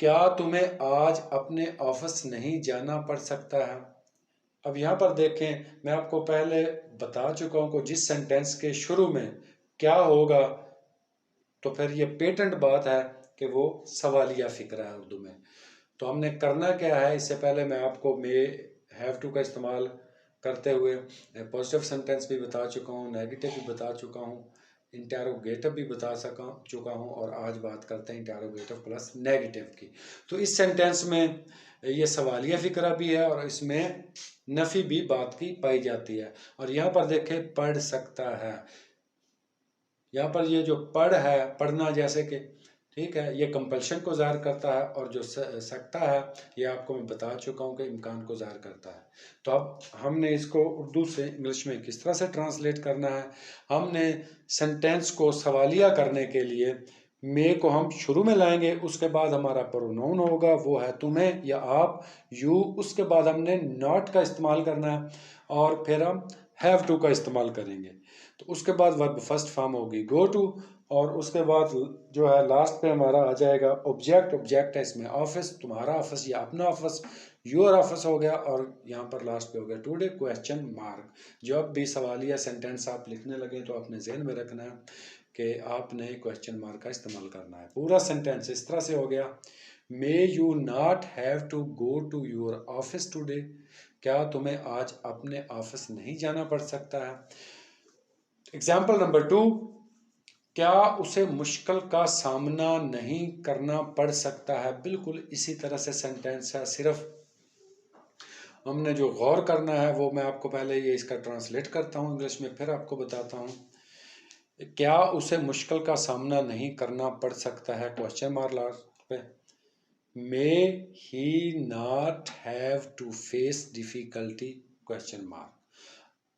क्या तुम्हें आज अपने ऑफिस नहीं जाना पड़ सकता है। अब यहाँ पर देखें, मैं आपको पहले बता चुका हूँ कि जिस सेंटेंस के शुरू में क्या होगा तो फिर ये पेटेंट बात है कि वो सवालिया फिक्रा है उर्दू में। तो हमने करना क्या है, इससे पहले मैं आपको मे हैव टू का इस्तेमाल करते हुए पॉजिटिव सेंटेंस भी बता चुका हूँ, नेगेटिव भी बता चुका हूँ, इंटेरोगेटिव भी बता चुका हूँ और आज बात करते हैं इंटेरोगेटिव प्लस नेगेटिव की। तो इस सेंटेंस में ये सवालिया फिक्रा भी है और इसमें नफ़ी भी बात की पाई जाती है। और यहाँ पर देखें पढ़ सकता है, यहाँ पर ये जो पढ़ है, पढ़ना जैसे कि ठीक है, ये कंपल्शन को ज़ाहिर करता है और जो सकता है ये आपको मैं बता चुका हूँ कि इम्कान को ज़ाहिर करता है। तो अब हमने इसको उर्दू से इंग्लिश में किस तरह से ट्रांसलेट करना है। हमने सेंटेंस को सवालिया करने के लिए मे को हम शुरू में लाएंगे, उसके बाद हमारा प्रोनाउन होगा वो है तुम्हें या आप, यू, उसके बाद हमने नॉट का इस्तेमाल करना है और फिर हम हैव टू का इस्तेमाल करेंगे। तो उसके बाद वर्ब फर्स्ट फॉर्म होगी गो टू और उसके बाद जो है लास्ट पे हमारा आ जाएगा ऑब्जेक्ट। ऑब्जेक्ट है इसमें ऑफिस, तुम्हारा ऑफिस या अपना ऑफिस, योर ऑफिस हो गया और यहाँ पर लास्ट पे हो गया टुडे क्वेश्चन मार्क। जब भी सवालिया सेंटेंस आप लिखने लगे तो अपने जहन में रखना है कि आपने क्वेश्चन मार्क का इस्तेमाल करना है। पूरा सेंटेंस इस तरह से हो गया, may you not have to go to your office today. क्या तुम्हें आज अपने ऑफिस नहीं जाना पड़ सकता है। एग्जाम्पल नंबर 2, क्या उसे मुश्किल का सामना नहीं करना पड़ सकता है। बिल्कुल इसी तरह से सेंटेंस है, सिर्फ हमने जो गौर करना है वो मैं आपको पहले ये इसका ट्रांसलेट करता हूँ इंग्लिश में, फिर आपको बताता हूँ। क्या उसे मुश्किल का सामना नहीं करना पड़ सकता है, क्वेश्चन मार्क लास्ट पे। May he not have to face difficulty, question mark.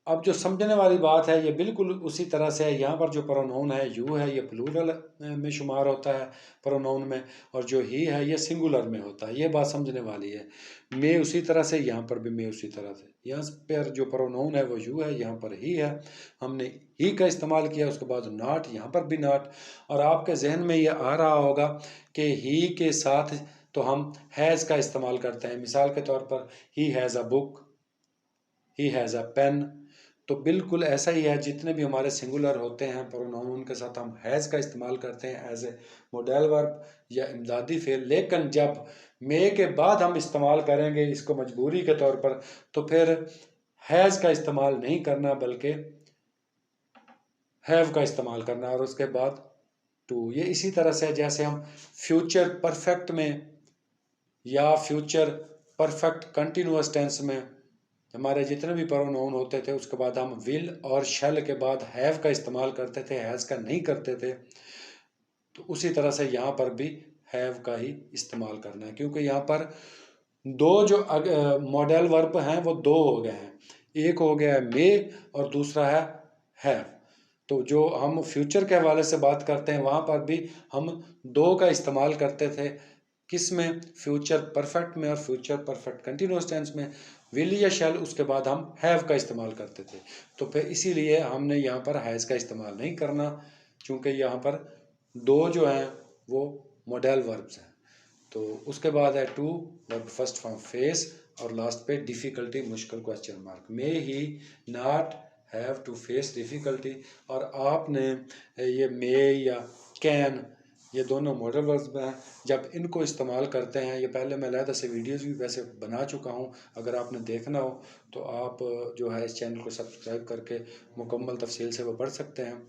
अब जो समझने वाली बात है ये बिल्कुल उसी तरह से है। यहाँ पर जो प्रोनाउन है यू है ये प्लूरल में शुमार होता है प्रोनाउन में, और जो ही है ये सिंगुलर में होता है। ये बात समझने वाली है। मे उसी तरह से, यहाँ पर भी मे उसी तरह से। यहाँ पर जो प्रोनाउन है वो यू है, यहाँ पर ही है, हमने ही का इस्तेमाल किया। उसके बाद नॉट, यहाँ पर भी नॉट। और आपके जहन में ये आ रहा होगा कि ही के साथ तो हम हैज़ का इस्तेमाल करते हैं। मिसाल के तौर पर he has a book, he has a pen. तो बिल्कुल ऐसा ही है, जितने भी हमारे सिंगुलर होते हैं प्रोनाउन उनके साथ हम हैज़ का इस्तेमाल करते हैं एज ए मॉडल वर्ब या इमदादी फेल। लेकिन जब मे के बाद हम इस्तेमाल करेंगे इसको मजबूरी के तौर पर, तो फिर हैज़ का इस्तेमाल नहीं करना बल्कि हैव का इस्तेमाल करना और उसके बाद टू। ये इसी तरह से जैसे हम फ्यूचर परफेक्ट में या फ्यूचर परफेक्ट कंटिन्यूअस टेंस में हमारे जितने भी प्रोनाउन होते थे उसके बाद हम विल और शैल के बाद हैव का इस्तेमाल करते थे, हैज़ का नहीं करते थे। तो उसी तरह से यहाँ पर भी हैव का ही इस्तेमाल करना है, क्योंकि यहाँ पर दो जो मॉडल वर्ब हैं वो दो हो गए हैं। एक हो गया है मे और दूसरा है हैव। तो जो हम फ्यूचर के हवाले से बात करते हैं वहाँ पर भी हम दो का इस्तेमाल करते थे। किस में, फ्यूचर परफेक्ट में और फ्यूचर परफेक्ट कंटिन्यूस टेंस में विल या शैल, उसके बाद हम हैव का इस्तेमाल करते थे। तो फिर इसीलिए हमने यहाँ पर हैज़ का इस्तेमाल नहीं करना, क्योंकि यहाँ पर दो जो हैं वो मॉडल वर्ब्स हैं। तो उसके बाद है to, verb first form face और लास्ट पे डिफ़िकल्टी, मुश्किल, question mark. May he not have to face difficulty. और आपने ये मे या कैन, ये दोनों मॉडल वर्ब्स हैं। जब इनको इस्तेमाल करते हैं, ये पहले मैं अलहदा से वीडियोज़ भी वैसे बना चुका हूँ, अगर आपने देखना हो तो आप जो है इस चैनल को सब्सक्राइब करके मुकम्मल तफसील से वो पढ़ सकते हैं।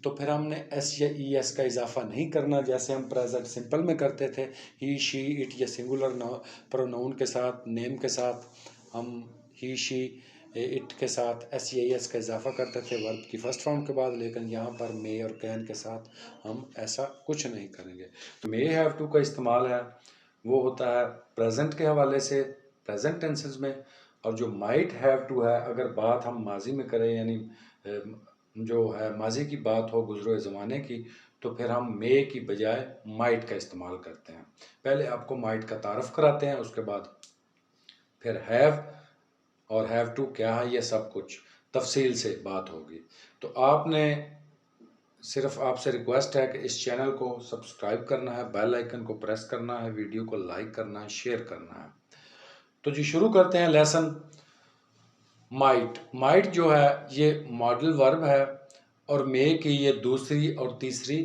तो फिर हमने एस या ई एस का इजाफा नहीं करना जैसे हम प्रेजेंट सिंपल में करते थे। ही शी इट या सिंगुलर प्रोनाउन के साथ, नेम के साथ हम ही शी इट के साथ एस या ई एस का इजाफा करते थे वर्ब की फर्स्ट फॉर्म के बाद। लेकिन यहाँ पर मे और कैन के साथ हम ऐसा कुछ नहीं करेंगे। तो मे हैव टू का इस्तेमाल है वो होता है प्रेजेंट के हवाले से, प्रेजेंट टेंसेस में। और जो माइट हैव टू है, अगर बात हम माजी में करें यानी जो है माजी की बात हो गुजरे ज़माने की, तो फिर हम मे की बजाय माइट का इस्तेमाल करते हैं। पहले आपको माइट का तारफ़ कराते हैं, उसके बाद फिर हैव और हैव टू क्या है ये सब कुछ तफसील से बात होगी। तो आपने सिर्फ आपसे रिक्वेस्ट है कि इस चैनल को सब्सक्राइब करना है, बेल आइकन को प्रेस करना है, वीडियो को लाइक करना है, शेयर करना है। तो जी शुरू करते हैं लेसन। माइट, माइट जो है ये मॉडल वर्ब है और मे की ये दूसरी और तीसरी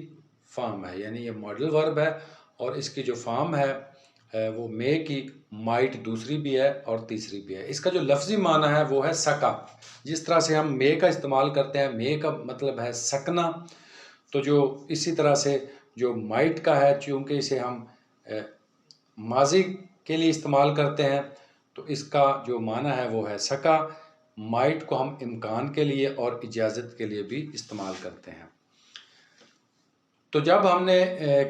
फॉर्म है, यानी ये मॉडल वर्ब है और इसकी जो फॉर्म है वो मे की, माइट दूसरी भी है और तीसरी भी है। इसका जो लफ्ज़ी माना है वो है सका। जिस तरह से हम मे का इस्तेमाल करते हैं, मे का मतलब है सकना, तो जो इसी तरह से जो माइट का है, चूँकि इसे हम माजी के लिए इस्तेमाल करते हैं, तो इसका जो माना है वो है सका। माइट को हम इम्कान के लिए और इजाज़त के लिए भी इस्तेमाल करते हैं। तो जब हमने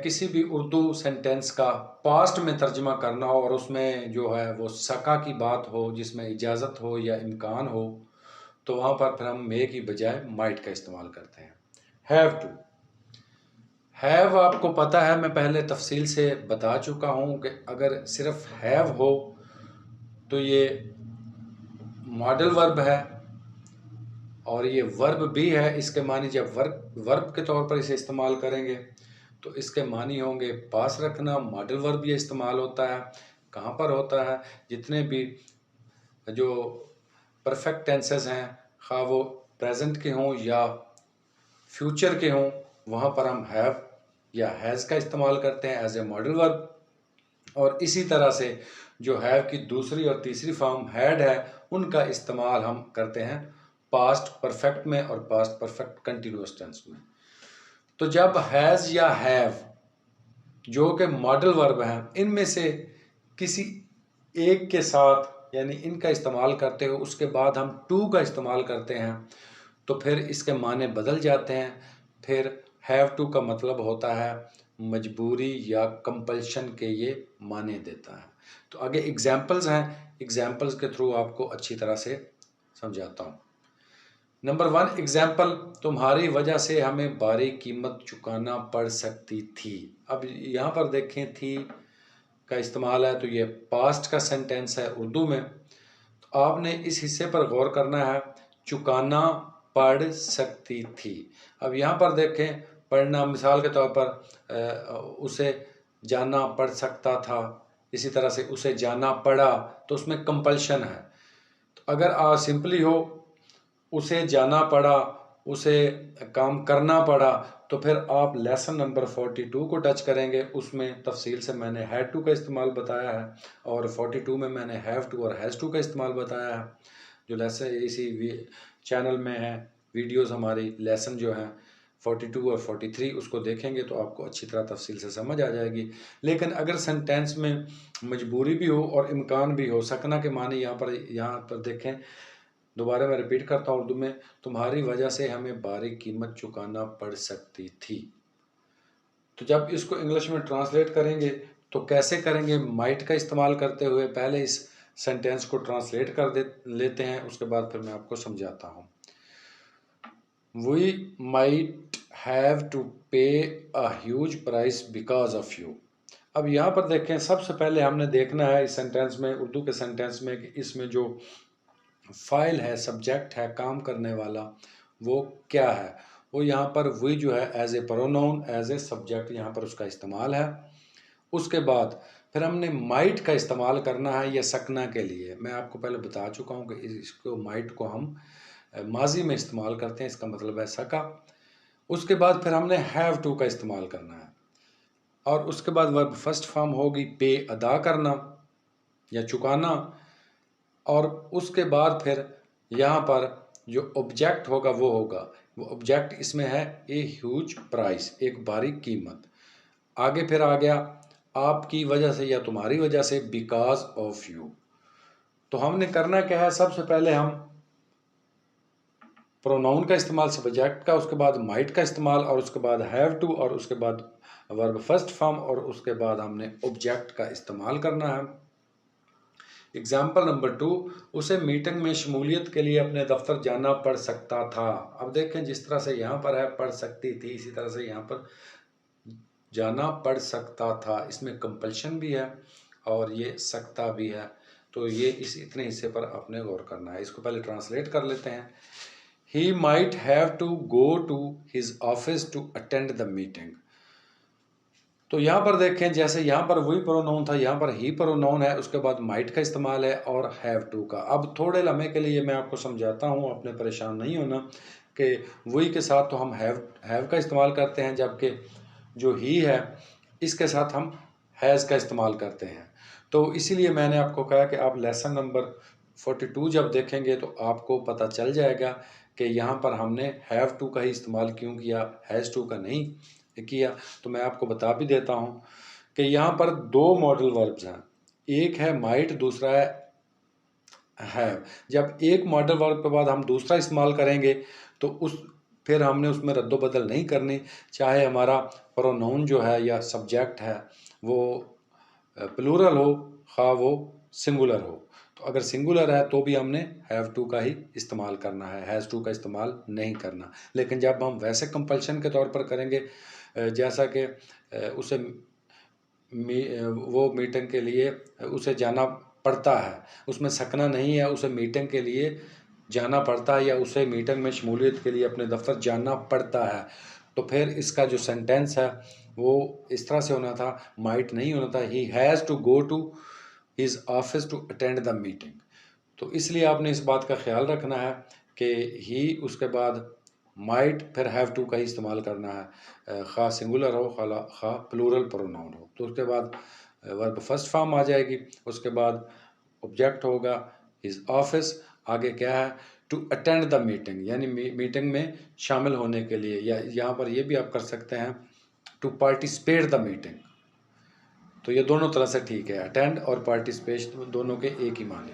किसी भी उर्दू सेंटेंस का पास्ट में तर्जमा करना हो और उसमें जो है वो सका की बात हो, जिसमें इजाज़त हो या इम्कान हो, तो वहाँ पर फिर हम मे की बजाय माइट का इस्तेमाल करते हैं। हैव टू, हैव आपको पता है, मैं पहले तफसील से बता चुका हूँ कि अगर सिर्फ हैव हो तो ये मॉडल वर्ब है और ये वर्ब भी है। इसके मानी जब वर्ब के तौर पर इसे इस्तेमाल करेंगे तो इसके मानी होंगे पास रखना। मॉडल वर्ब ये इस्तेमाल होता है कहाँ पर होता है, जितने भी जो परफेक्ट टेंसेस हैं, खा वो प्रेजेंट के हों या फ्यूचर के हों, वहाँ पर हम हैव या हैज़ का इस्तेमाल करते हैं एज ए मॉडल वर्ब। और इसी तरह से जो हैव की दूसरी और तीसरी फॉर्म हैड है, उनका इस्तेमाल हम करते हैं पास्ट परफेक्ट में और पास्ट परफेक्ट कंटिन्यूअस टेंस में। तो जब हैज़ या हैव जो कि मॉडल वर्ब हैं, इनमें से किसी एक के साथ यानी इनका इस्तेमाल करते हो, उसके बाद हम टू का इस्तेमाल करते हैं, तो फिर इसके माने बदल जाते हैं। फिर हैव टू का मतलब होता है मजबूरी या कंपल्शन के ये माने देता है। तो आगे एग्जाम्पल्स हैं, एग्जाम्पल्स के थ्रू आपको अच्छी तरह से समझाता हूँ। नंबर 1 एग्जाम्पल, तुम्हारी वजह से हमें भारी कीमत चुकाना पड़ सकती थी। अब यहाँ पर देखें थी का इस्तेमाल है, तो ये पास्ट का सेंटेंस है उर्दू में। तो आपने इस हिस्से पर गौर करना है, चुकाना पड़ सकती थी। अब यहाँ पर देखें पढ़ना, मिसाल के तौर पर उसे जाना पड़ सकता था, इसी तरह से उसे जाना पड़ा, तो उसमें कंपल्शन है। तो अगर आप सिंपली हो उसे जाना पड़ा, उसे काम करना पड़ा, तो फिर आप लेसन नंबर 42 को टच करेंगे। उसमें तफसील से मैंने हैड टू का इस्तेमाल बताया है और 42 में मैंने हैव टू और हैज़ टू का इस्तेमाल बताया है। जो लेसन इसी चैनल में है, वीडियोस हमारी लेसन जो हैं 42 और 43, उसको देखेंगे तो आपको अच्छी तरह तफसील से समझ आ जाएगी। लेकिन अगर सेंटेंस में मजबूरी भी हो और इम्कान भी हो, सकना के माने यहाँ पर देखें, दोबारा मैं रिपीट करता हूँ उर्दू में, तुम्हारी वजह से हमें भारी कीमत चुकाना पड़ सकती थी। तो जब इसको इंग्लिश में ट्रांसलेट करेंगे तो कैसे करेंगे? माइट का इस्तेमाल करते हुए पहले इस सेंटेंस को ट्रांसलेट कर लेते हैं, उसके बाद फिर मैं आपको समझाता हूँ। वी माइट हैव टू पे a huge price because of you. अब यहाँ पर देखें, सबसे पहले हमने देखना है इस सेंटेंस में, उर्दू के सेंटेंस में, कि इसमें जो फाइल है, सब्जेक्ट है, काम करने वाला, वो क्या है। वो यहाँ पर वी जो है as a pronoun, as a subject यहाँ पर उसका इस्तेमाल है। उसके बाद फिर हमने माइट का इस्तेमाल करना है ये सकना के लिए। मैं आपको पहले बता चुका हूँ कि इसको माइट को हम माजी में इस्तेमाल करते हैं, इसका मतलब है सका। उसके बाद फिर हमने हैव टू का इस्तेमाल करना है और उसके बाद वर्ब फर्स्ट फॉर्म होगी पे, अदा करना या चुकाना। और उसके बाद फिर यहाँ पर जो ऑब्जेक्ट होगा वो होगा, वो ऑब्जेक्ट इसमें है ए ह्यूज प्राइस, एक भारी कीमत। आगे फिर आ गया आपकी वजह से या तुम्हारी वजह से, बिकॉज ऑफ यू। तो हमने करना क्या है, सबसे पहले हम प्रोनाउन का इस्तेमाल सब्जेक्ट का, उसके बाद माइट का इस्तेमाल और उसके बाद हैव टू और उसके बाद वर्ब फर्स्ट फॉर्म और उसके बाद हमने ऑब्जेक्ट का इस्तेमाल करना है। एग्जाम्पल नंबर 2, उसे मीटिंग में शमूलियत के लिए अपने दफ्तर जाना पड़ सकता था। अब देखें जिस तरह से यहाँ पर है पढ़ सकती थी, इसी तरह से यहाँ पर जाना पड़ सकता था, इसमें कंपल्शन भी है और ये सकता भी है। तो ये इस इतने हिस्से पर आपने गौर करना है। इसको पहले ट्रांसलेट कर लेते हैं। He might have to go to his office to attend the meeting. तो यहाँ पर देखें, जैसे यहाँ पर वही प्रोनाउन था, यहाँ पर ही प्रोनाउन है, उसके बाद माइट का इस्तेमाल है और हैव टू का। अब थोड़े लम्हे के लिए मैं आपको समझाता हूँ, आपने परेशान नहीं होना कि वही के साथ तो हम हैव का इस्तेमाल करते हैं, जबकि जो ही है इसके साथ हम हैज़ का इस्तेमाल करते हैं। तो इसीलिए मैंने आपको कहा कि आप लेसन नंबर 42 जब देखेंगे तो आपको पता चल जाएगा कि यहाँ पर हमने हैव टू का ही इस्तेमाल क्यों किया, हैज़ टू का नहीं किया। तो मैं आपको बता भी देता हूँ कि यहाँ पर दो मॉडल वर्ब्स हैं, एक है माइट, दूसरा है हैव। जब एक मॉडल वर्ब के बाद हम दूसरा इस्तेमाल करेंगे तो फिर हमने उसमें रद्दो बदल नहीं करनी, चाहे हमारा प्रोनाउन जो है या सब्जेक्ट है वो प्लूरल हो, खा वो सिंगुलर हो। तो अगर सिंगुलर है तो भी हमने हैव टू का ही इस्तेमाल करना है, हैज़ टू का इस्तेमाल नहीं करना। लेकिन जब हम वैसे कंपल्शन के तौर पर करेंगे, जैसा कि उसे वो मीटिंग के लिए उसे जाना पड़ता है, उसमें सकना नहीं है, उसे मीटिंग के लिए जाना पड़ता है या उसे मीटिंग में शमूलियत के लिए अपने दफ्तर जाना पड़ता है, तो फिर इसका जो सेंटेंस है वो इस तरह से होना था, माइट नहीं होना था, he has to go to his office to attend the meeting. तो इसलिए आपने इस बात का ख्याल रखना है कि ही उसके बाद माइट फिर हैव टू का ही इस्तेमाल करना है, खा सिंगुलर हो खा प्लूरल प्रोनाउन हो। तो उसके बाद वर्ब फर्स्ट फॉर्म आ जाएगी, उसके बाद ऑब्जेक्ट होगा हिज ऑफिस, आगे क्या है टू अटेंड द मीटिंग, यानी मीटिंग में शामिल होने के लिए, या यहाँ पर ये भी आप कर सकते हैं टू पार्टिसिपेट द मीटिंग। तो ये दोनों तरह से ठीक है, अटेंड और पार्टिसिपेट दोनों के एक ही माने।